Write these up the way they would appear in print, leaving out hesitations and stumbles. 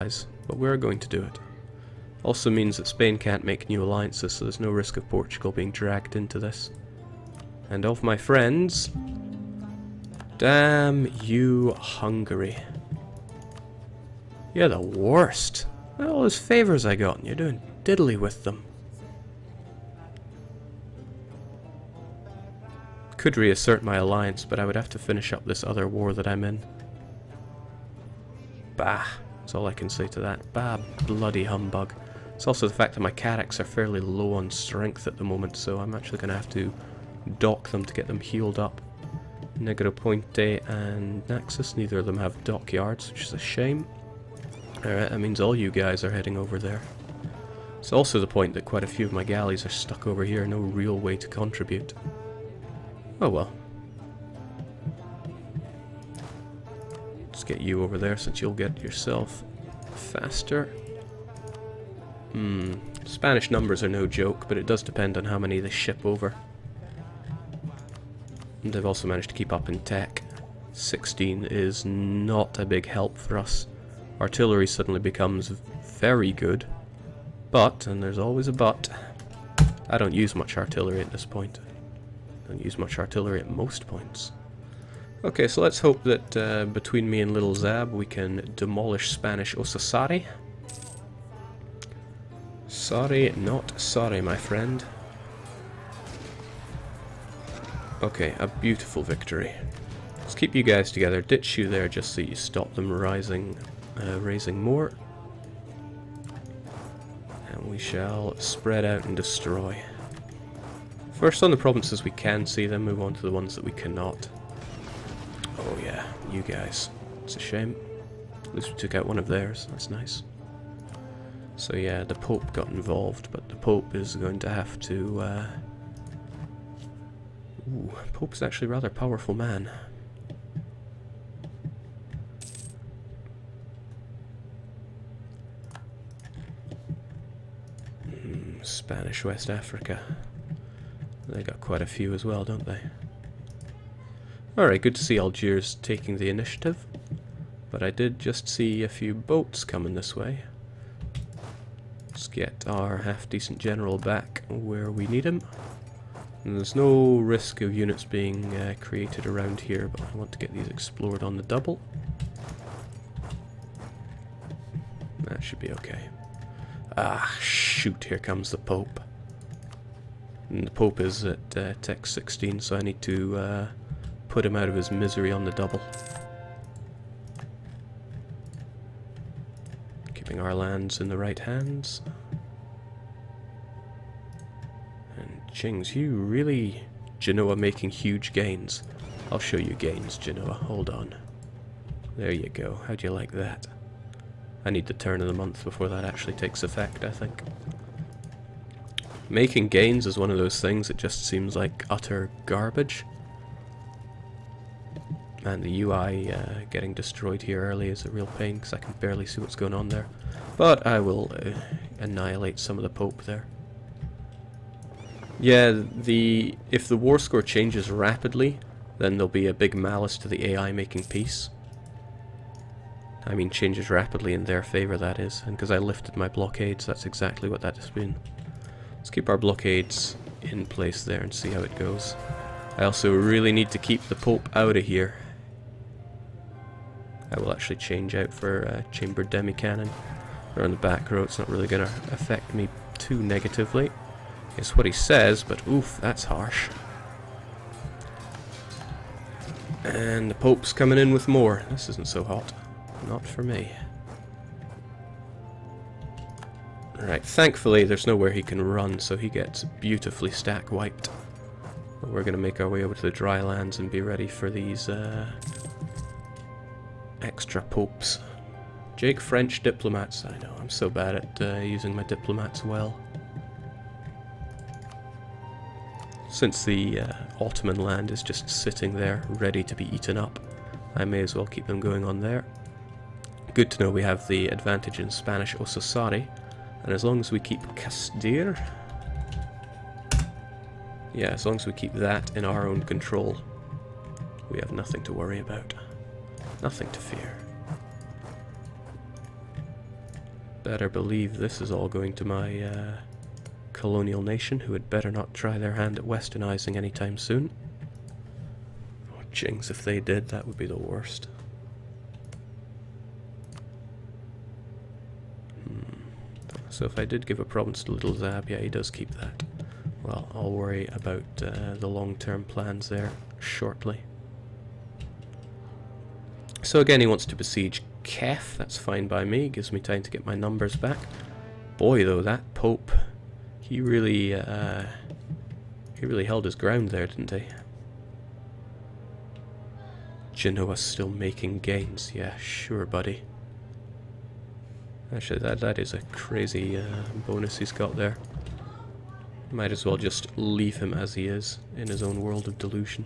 allies, but we're going to do it. Also means that Spain can't make new alliances, so there's no risk of Portugal being dragged into this. And of my friends... Damn you, Hungary. You're the worst. All those favours I got, and you're doing diddly with them. Could reassert my alliance, but I would have to finish up this other war that I'm in. Bah. That's all I can say to that. Bah, bloody humbug. It's also the fact that my Carracks are fairly low on strength at the moment, so I'm actually going to have to dock them to get them healed up. Negroponte and Naxos, neither of them have dockyards, which is a shame. Alright, that means all you guys are heading over there. It's also the point that quite a few of my galleys are stuck over here, no real way to contribute. Oh well. Let's get you over there since you'll get yourself faster. Spanish numbers are no joke, but it does depend on how many they ship over. And they've also managed to keep up in tech. 16 is not a big help for us. Artillery suddenly becomes very good. But, and there's always a but, I don't use much artillery at this point. I don't use much artillery at most points. Okay, so let's hope that between me and little Mzab we can demolish Spanish Osasari. Sorry, not sorry, my friend. Okay, a beautiful victory. Let's keep you guys together, ditch you there just so you stop them raising more. And we shall spread out and destroy. First on the provinces we can see, then move on to the ones that we cannot. Oh yeah, you guys. It's a shame. At least we took out one of theirs, that's nice. So yeah, the Pope got involved, but the Pope is going to have to... Ooh, Pope's actually a rather powerful man. Spanish West Africa. They got quite a few as well, don't they? Alright, good to see Algiers taking the initiative. But I did just see a few boats coming this way. Let's get our half-decent general back where we need him. And there's no risk of units being created around here, but I want to get these explored on the double. That should be okay. Ah, shoot, here comes the Pope. And the Pope is at Tech 16, so I need to put him out of his misery on the double. Keeping our lands in the right hands. And Jings, you really... Genoa making huge gains. I'll show you gains, Genoa. Hold on. There you go. How do you like that? I need the turn of the month before that actually takes effect, I think. Making gains is one of those things that just seems like utter garbage. And the UI getting destroyed here early is a real pain because I can barely see what's going on there. But I will annihilate some of the Pope there. Yeah, if the war score changes rapidly, then there'll be a big malice to the AI making peace. I mean changes rapidly in their favour, that is. And because I lifted my blockades, that's exactly what that has been. Let's keep our blockades in place there and see how it goes. I also really need to keep the Pope out of here. I will actually change out for chambered demi-cannon. They're on the back row, it's not really going to affect me too negatively. It's what he says, but oof, that's harsh. And the Pope's coming in with more. This isn't so hot. Not for me. Alright, thankfully there's nowhere he can run, so he gets beautifully stack wiped. But we're going to make our way over to the dry lands and be ready for these extra popes. Jake French diplomats. I know, I'm so bad at using my diplomats well. Since the Ottoman land is just sitting there, ready to be eaten up, I may as well keep them going on there. Good to know we have the advantage in Spanish Osasari, and as long as we keep Castile, yeah, as long as we keep that in our own control, we have nothing to worry about. Nothing to fear. Better believe this is all going to my colonial nation, who had better not try their hand at westernizing anytime soon. Oh, jings, if they did, that would be the worst. So if I did give a province to Little Mzab, yeah, he does keep that. Well, I'll worry about the long-term plans there shortly. So again, he wants to besiege Kef. That's fine by me. Gives me time to get my numbers back. Boy, though, that Pope, he really held his ground there, didn't he? Genoa's still making gains. Yeah, sure, buddy. Actually, that is a crazy bonus he's got there. Might as well just leave him as he is, in his own world of delusion.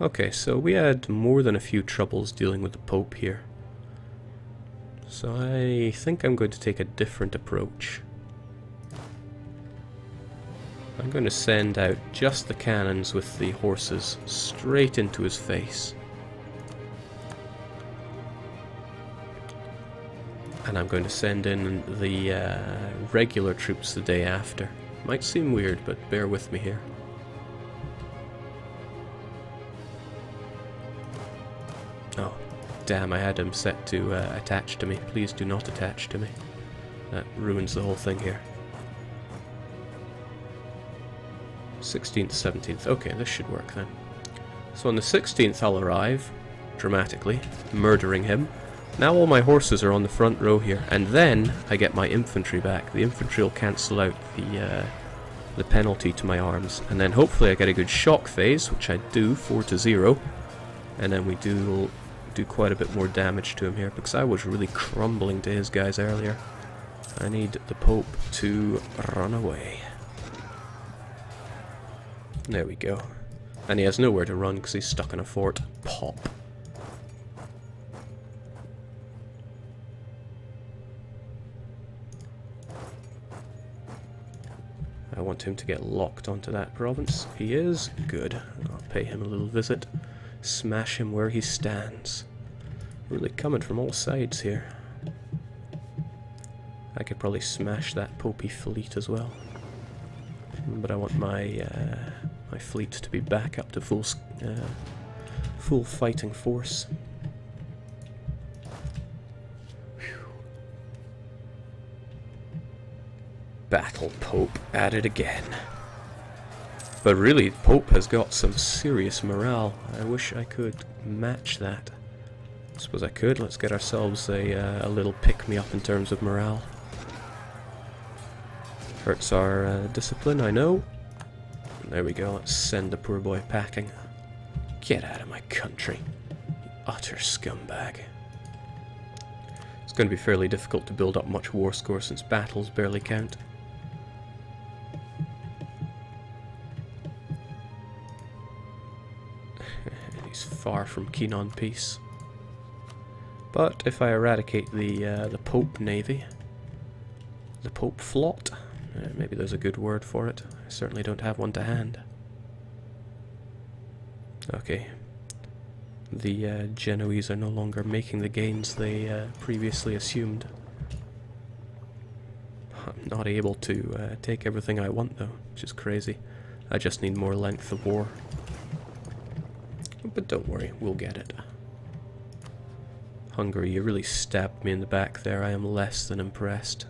Okay, so we had more than a few troubles dealing with the Pope here. So I think I'm going to take a different approach. I'm going to send out just the cannons with the horses straight into his face. And I'm going to send in the regular troops the day after. Might seem weird, but bear with me here. Oh, damn, I had him set to attach to me. Please do not attach to me. That ruins the whole thing here. 16th, 17th. Okay, this should work then. So on the 16th I'll arrive, dramatically, murdering him. Now all my horses are on the front row here, and then I get my infantry back. The infantry will cancel out the penalty to my arms, and then hopefully I get a good shock phase, which I do, 4-0, and then we do quite a bit more damage to him here, because I was really crumbling to his guys earlier. I need the Pope to run away. There we go. And he has nowhere to run because he's stuck in a fort. Pop. I want him to get locked onto that province. He is. Good. I'll pay him a little visit. Smash him where he stands. Really coming from all sides here. I could probably smash that Popey fleet as well. But I want my my fleet to be back up to full fighting force. Whew. Battle Pope at it again. But really, Pope has got some serious morale. I wish I could match that. I suppose I could. Let's get ourselves a little pick-me-up in terms of morale. Hurts our discipline, I know. There we go, let's send the poor boy packing. Get out of my country, you utter scumbag. It's going to be fairly difficult to build up much war score since battles barely count. He's far from keen on peace. But if I eradicate the Pope Navy, the Pope Flot, maybe there's a good word for it. I certainly don't have one to hand. Okay. The Genoese are no longer making the gains they previously assumed. I'm not able to take everything I want though, which is crazy. I just need more length of war. But don't worry, we'll get it. Hungary, you really stabbed me in the back there. I am less than impressed.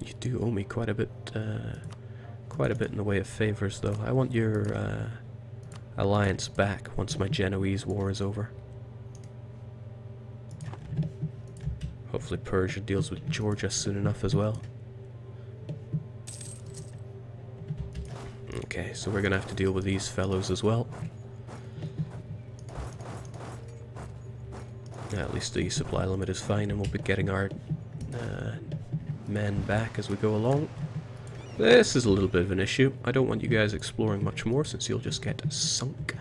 You do owe me quite a bit in the way of favors, though. I want your alliance back once my Genoese war is over. Hopefully Persia deals with Georgia soon enough as well. Okay, so we're gonna have to deal with these fellows as well. At least the supply limit is fine, and we'll be getting our men back as we go along. This is a little bit of an issue. I don't want you guys exploring much more, since you'll just get sunk.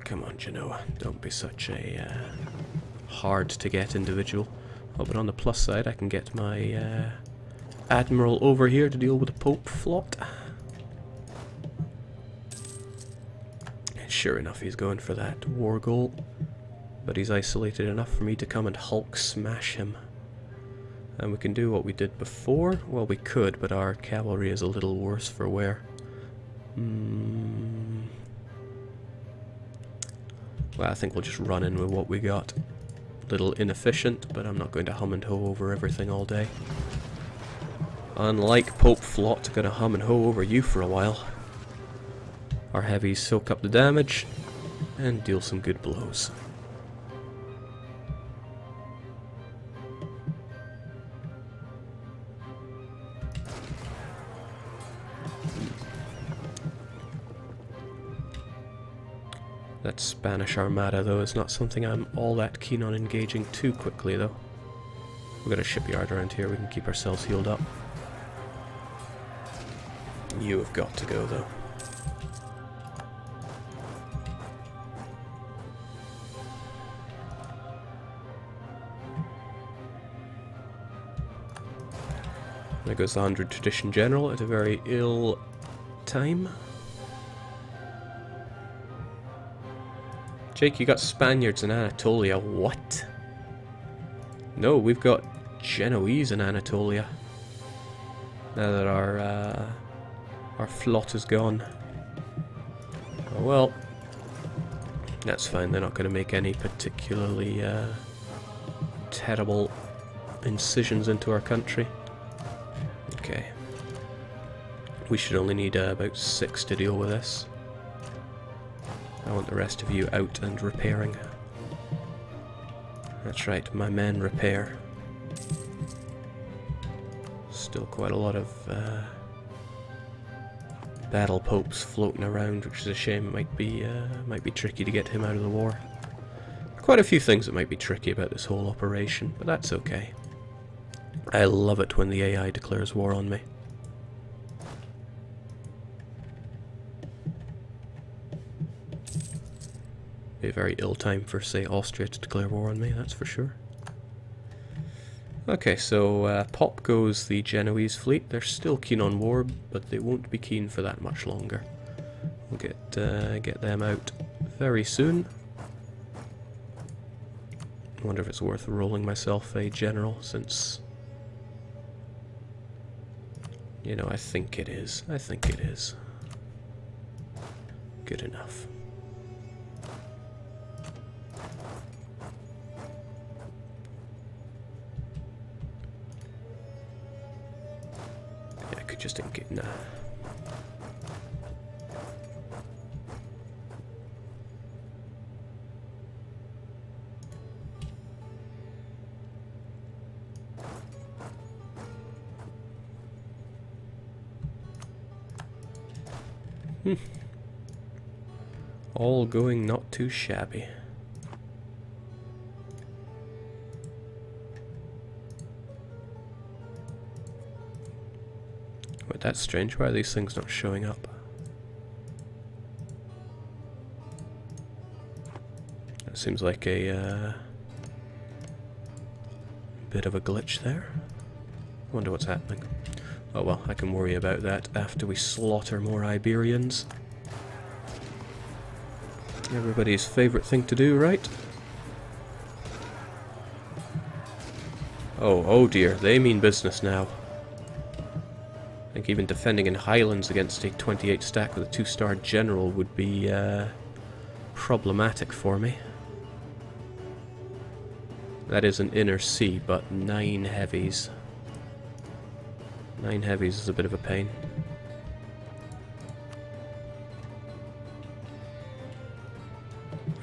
Come on, Genoa, don't be such a hard to get individual. Oh, but on the plus side, I can get my Admiral over here to deal with the Pope flot. And sure enough, he's going for that war goal. But he's isolated enough for me to come and Hulk smash him. And we can do what we did before. Well, we could, but our cavalry is a little worse for wear. Well, I think we'll just run in with what we got. A little inefficient, but I'm not going to hum and hoe over everything all day. Unlike Pope Flot, gonna hum and hoe over you for a while. Our heavies soak up the damage and deal some good blows. That Spanish Armada, though, is not something I'm all that keen on engaging too quickly, though. We've got a shipyard around here, we can keep ourselves healed up. You have got to go, though. There goes the 100 Tradition General at a very ill time. Jake, you got Spaniards in Anatolia. What? No, we've got Genoese in Anatolia. Now that our flot is gone. Oh well. That's fine, they're not going to make any particularly terrible incisions into our country. Okay. We should only need about 6 to deal with this. I want the rest of you out and repairing. That's right, my men repair. Still quite a lot of battle popes floating around, which is a shame. It might be tricky to get him out of the war. Quite a few things that might be tricky about this whole operation, but that's okay. I love it when the AI declares war on me. Be a very ill time for, say, Austria to declare war on me, that's for sure. Okay, so pop goes the Genoese fleet. They're still keen on war, but they won't be keen for that much longer. We'll get them out very soon. I wonder if it's worth rolling myself a general, since... You know, I think it is. I think it is. Good enough. Yeah, I could just get... Nah. All going not too shabby. Wait, that's strange. Why are these things not showing up? That seems like a bit of a glitch there. I wonder what's happening. Oh well, I can worry about that after we slaughter more Iberians. Everybody's favourite thing to do, right? Oh dear, they mean business now. I think even defending in Highlands against a 28 stack with a 2-star general would be problematic for me. That is an inner sea, but 9 heavies. 9 heavies is a bit of a pain.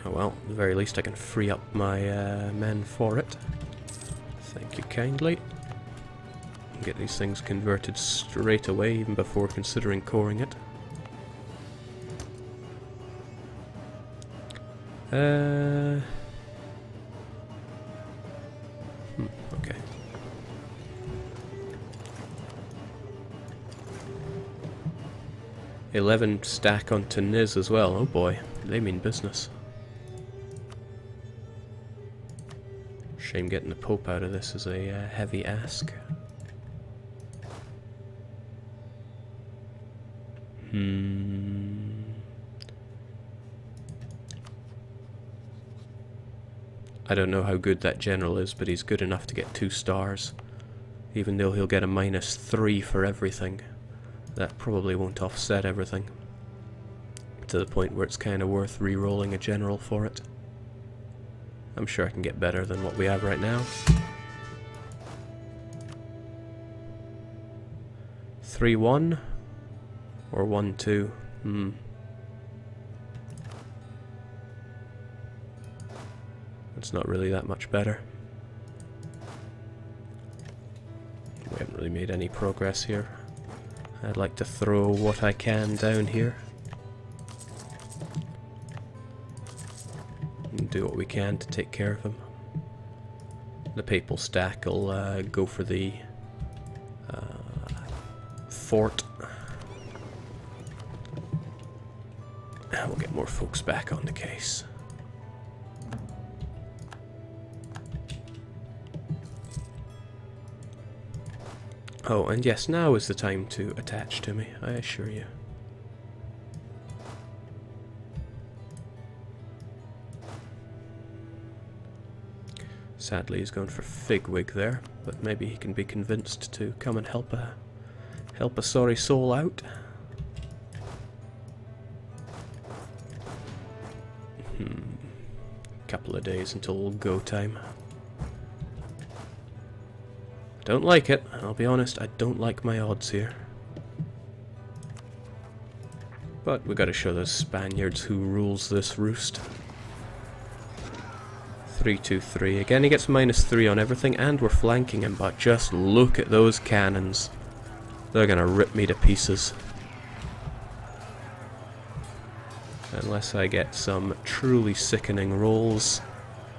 Oh well, at the very least I can free up my men for it. Thank you kindly. Get these things converted straight away, even before considering coring it. Okay. $11 stack on Tunis as well. Oh boy, they mean business. Shame getting the Pope out of this is a heavy ask. I don't know how good that general is, but he's good enough to get 2 stars. Even though he'll get a -3 for everything. That probably won't offset everything. To the point where it's kind of worth re-rolling a general for it. I'm sure I can get better than what we have right now. 3-1 or 1-2. It's not really that much better. We haven't really made any progress here. I'd like to throw what I can down here. And do what we can to take care of him. The papal stack will go for the fort. And we'll get more folks back on the case. Oh, and yes, now is the time to attach to me, I assure you. Sadly, he's going for Figwig there, but maybe he can be convinced to come and help a sorry soul out. Couple of days until go time. Don't like it, I'll be honest, I don't like my odds here. But we gotta show those Spaniards who rules this roost. 3-2-3. Again, he gets -3 on everything, and we're flanking him, but just look at those cannons. They're gonna rip me to pieces. Unless I get some truly sickening rolls.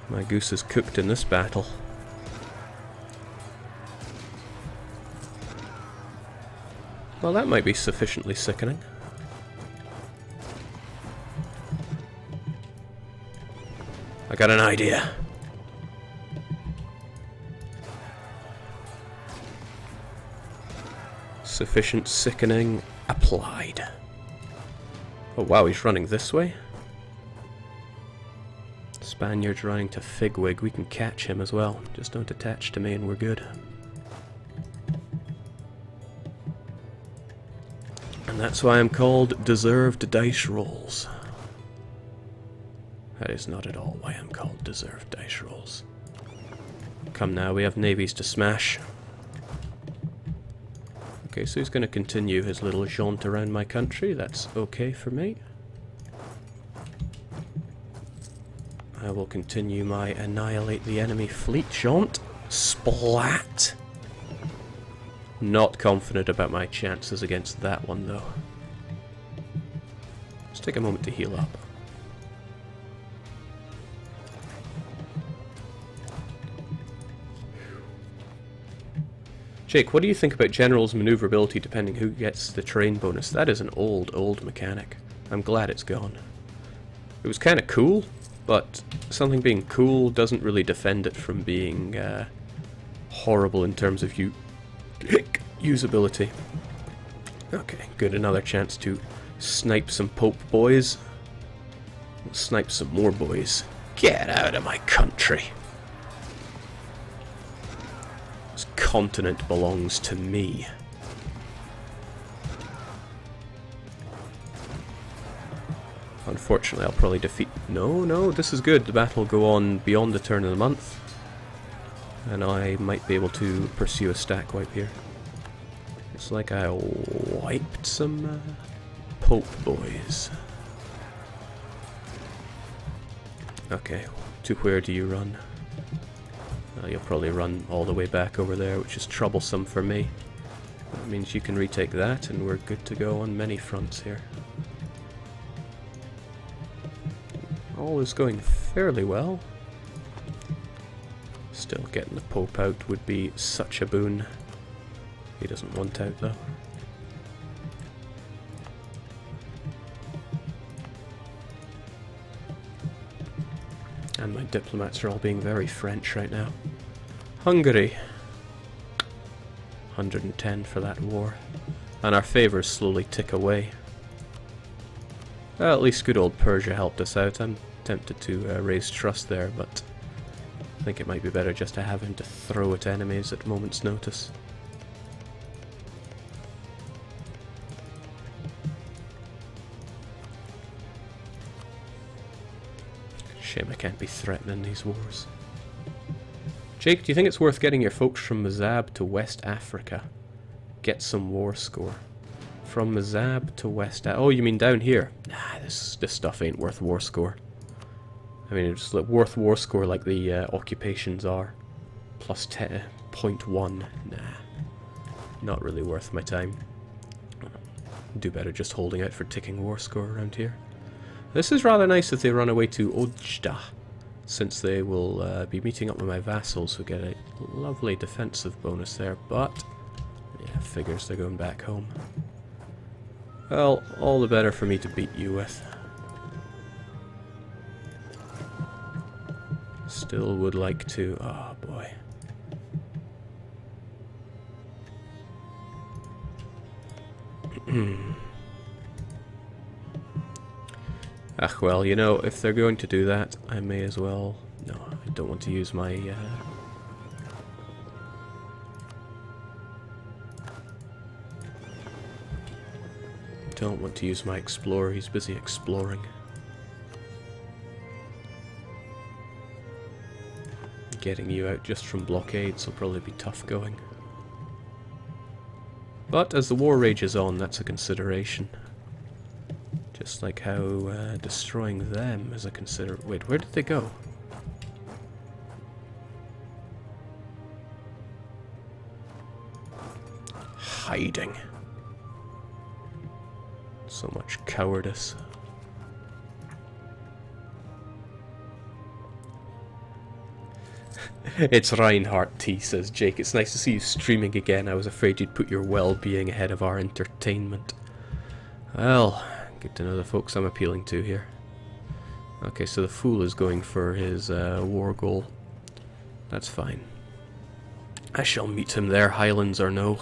My goose is cooked in this battle. Well, that might be sufficiently sickening. I got an idea. Sufficient sickening applied. Oh wow, he's running this way? Spaniard's running to Figwig. We can catch him as well. Just don't attach to me and we're good. And that's why I'm called Deserved Dice Rolls. That is not at all why I'm called Deserved Dice Rolls. Come now, we have navies to smash. Okay, so he's going to continue his little jaunt around my country. That's okay for me. I will continue my annihilate the enemy fleet jaunt. Splat! Not confident about my chances against that one, though. Let's take a moment to heal up. Jake, what do you think about General's maneuverability depending who gets the terrain bonus? That is an old mechanic. I'm glad it's gone. It was kind of cool, but something being cool doesn't really defend it from being horrible in terms of usability. Okay, good. Another chance to snipe some Pope boys. Snipe some more boys. Get out of my country. This continent belongs to me. Unfortunately, I'll probably defeat... No, this is good. The battle will go on beyond the turn of the month. And I might be able to pursue a stack wipe here. It's like I wiped some Pope boys. Okay, to where do you run? You'll probably run all the way back over there, which is troublesome for me. That means you can retake that, and we're good to go on many fronts here. All is going fairly well. Still, getting the Pope out would be such a boon. He doesn't want out, though. And my diplomats are all being very French right now. Hungary. 110 for that war. And our favours slowly tick away. Well, at least good old Persia helped us out. I'm tempted to raise trust there, but I think it might be better just to have him to throw at enemies at a moment's notice. Shame I can't be threatening these wars. Jake, do you think it's worth getting your folks from Mzab to West Africa? Get some war score. From Mzab to West Africa. Oh, you mean down here? Nah, this stuff ain't worth war score. I mean, it's like worth war score like the occupations are. Plus 0.1. Nah. Not really worth my time. Do better just holding out for ticking war score around here. This is rather nice if they run away to Ojda, since they will be meeting up with my vassals who get a lovely defensive bonus there, but yeah, figures they're going back home. Well, all the better for me to beat you with. Still would like to... oh boy. Ah, well, you know, if they're going to do that, I may as well... no, I don't want to use my... don't want to use my explorer, he's busy exploring. Getting you out just from blockades will probably be tough going. But as the war rages on, that's a consideration. Just like how destroying them is a wait, where did they go? Hiding. So much cowardice. It's Reinhardt T, says Jake. It's nice to see you streaming again. I was afraid you'd put your well-being ahead of our entertainment. Well... good to know the folks I'm appealing to here. Okay, so the fool is going for his war goal. That's fine. I shall meet him there, Highlands or no.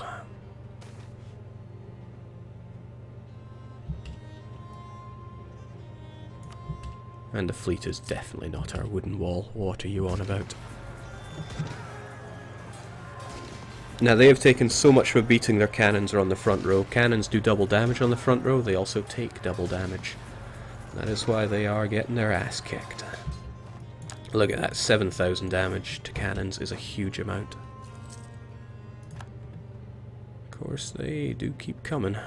And the fleet is definitely not our wooden wall. What are you on about? Now, they have taken so much of a beating their cannons are on the front row. Cannons do double damage on the front row, they also take double damage. That is why they are getting their ass kicked. Look at that, 7,000 damage to cannons is a huge amount. Of course, they do keep coming.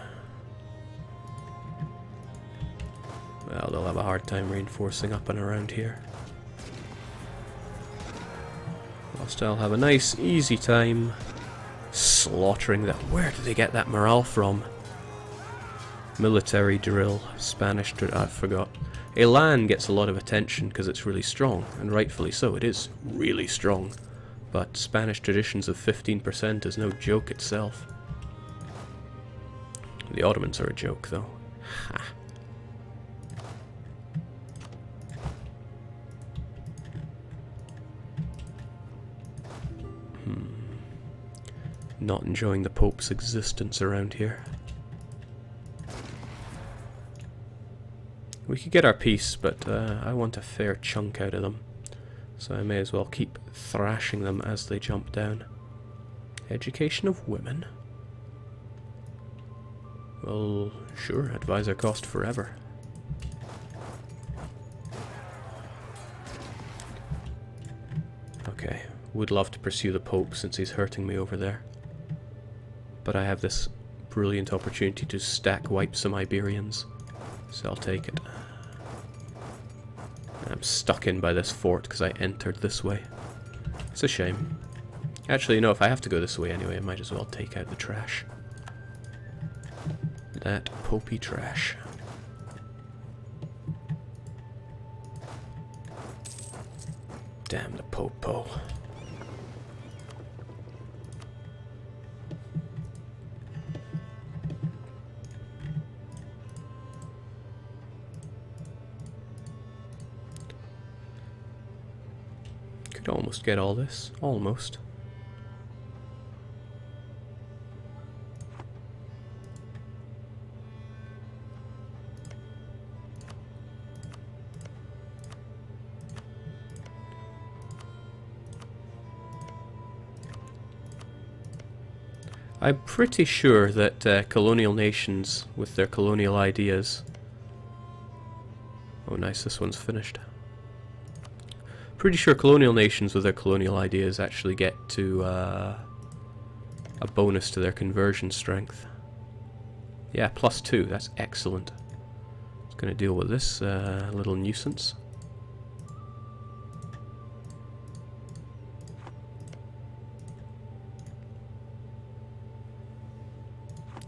Well, they'll have a hard time reinforcing up and around here. Whilst I'll have a nice, easy time slaughtering that. Where did they get that morale from? Military drill, Spanish drill, I forgot. Elan gets a lot of attention because it's really strong, and rightfully so, it is really strong. But Spanish traditions of 15% is no joke itself. The Ottomans are a joke, though. Ha. Not enjoying the Pope's existence around here. We could get our peace, but I want a fair chunk out of them. So I may as well keep thrashing them as they jump down. Education of women? Well, sure, advisor cost forever. Okay, would love to pursue the Pope since he's hurting me over there. But I have this brilliant opportunity to stack wipe some Iberians, so I'll take it. I'm stuck in by this fort because I entered this way. It's a shame. Actually, you know, if I have to go this way anyway, I might as well take out the trash. That popey trash. Damn the popo. Could almost get all this. Almost. I'm pretty sure that colonial nations with their colonial ideas... Oh nice, this one's finished. Pretty sure colonial nations with their colonial ideas actually get to a bonus to their conversion strength. Yeah, +2, that's excellent. Just gonna deal with this little nuisance.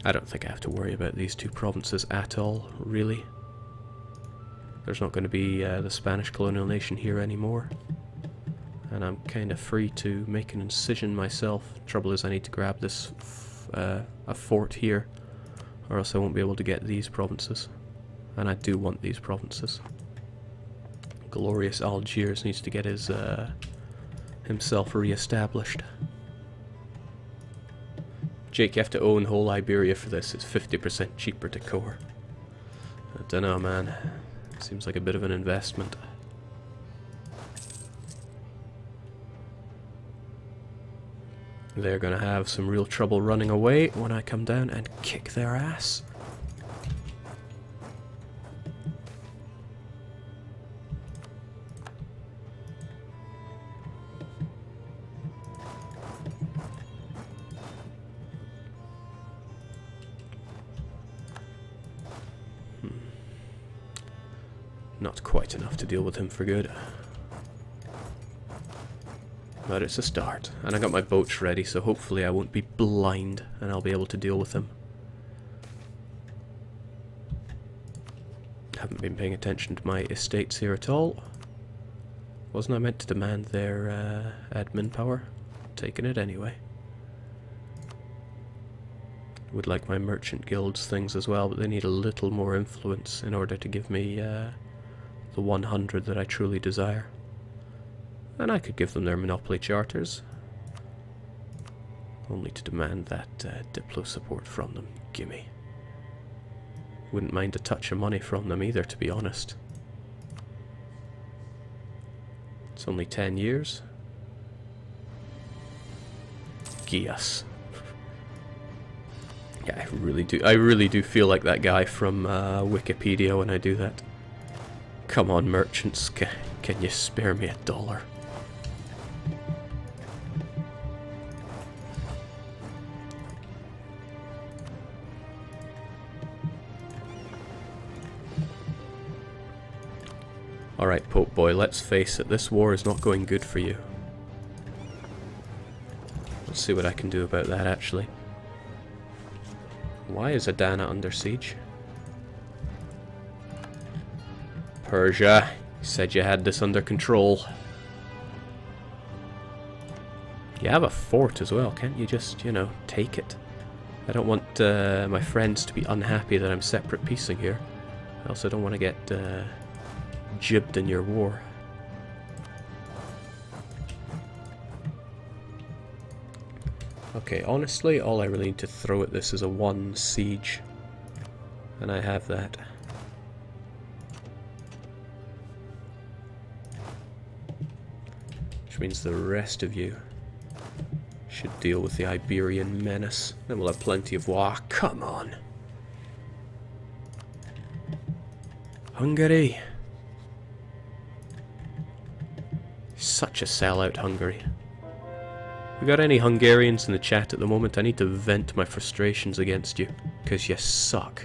I don't think I have to worry about these two provinces at all, really. There's not going to be the Spanish colonial nation here anymore. And I'm kind of free to make an incision myself. Trouble is I need to grab this a fort here, or else I won't be able to get these provinces. And I do want these provinces. Glorious Algiers needs to get his himself re-established. Jake, you have to own whole Iberia for this. It's 50% cheaper to core. I don't know, man. Seems like a bit of an investment. They're gonna have some real trouble running away when I come down and kick their ass. Not quite enough to deal with him for good. But it's a start. And I got my boats ready, so hopefully I won't be blind and I'll be able to deal with him. Haven't been paying attention to my estates here at all. Wasn't I meant to demand their admin power? Taking it anyway. Would like my merchant guilds things as well, but they need a little more influence in order to give me the 100 that I truly desire. And I could give them their monopoly charters. Only to demand that Diplo support from them. Gimme. Wouldn't mind a touch of money from them either, to be honest. It's only 10 years. Gias. Yeah, I really do feel like that guy from Wikipedia when I do that. Come on, merchants, can you spare me $1? Alright, Pope Boy, let's face it, this war is not going good for you. Let's see what I can do about that, actually. Why is Adana under siege? Persia, you said you had this under control. You have a fort as well, can't you just, you know, take it? I don't want my friends to be unhappy that I'm separate piecing here. I also don't want to get jibbed in your war. Okay, honestly, all I really need to throw at this is a 1 siege. And I have that. Which means the rest of you should deal with the Iberian menace. Then we'll have plenty of war. Come on! Hungary! Such a sellout, Hungary. We got any Hungarians in the chat at the moment? I need to vent my frustrations against you, because you suck.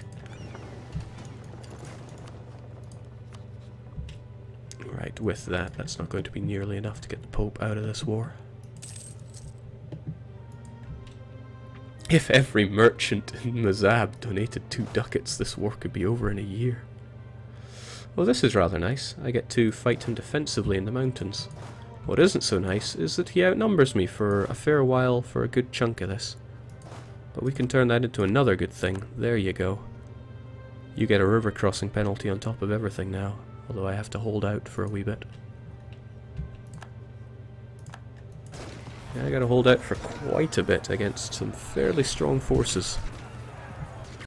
Right, with that, that's not going to be nearly enough to get the Pope out of this war. If every merchant in Mzab donated 2 ducats, this war could be over in a year. Well, this is rather nice. I get to fight him defensively in the mountains. What isn't so nice is that he outnumbers me for a fair while for a good chunk of this. But we can turn that into another good thing. There you go. You get a river crossing penalty on top of everything now, although I have to hold out for a wee bit. Yeah, I gotta hold out for quite a bit against some fairly strong forces.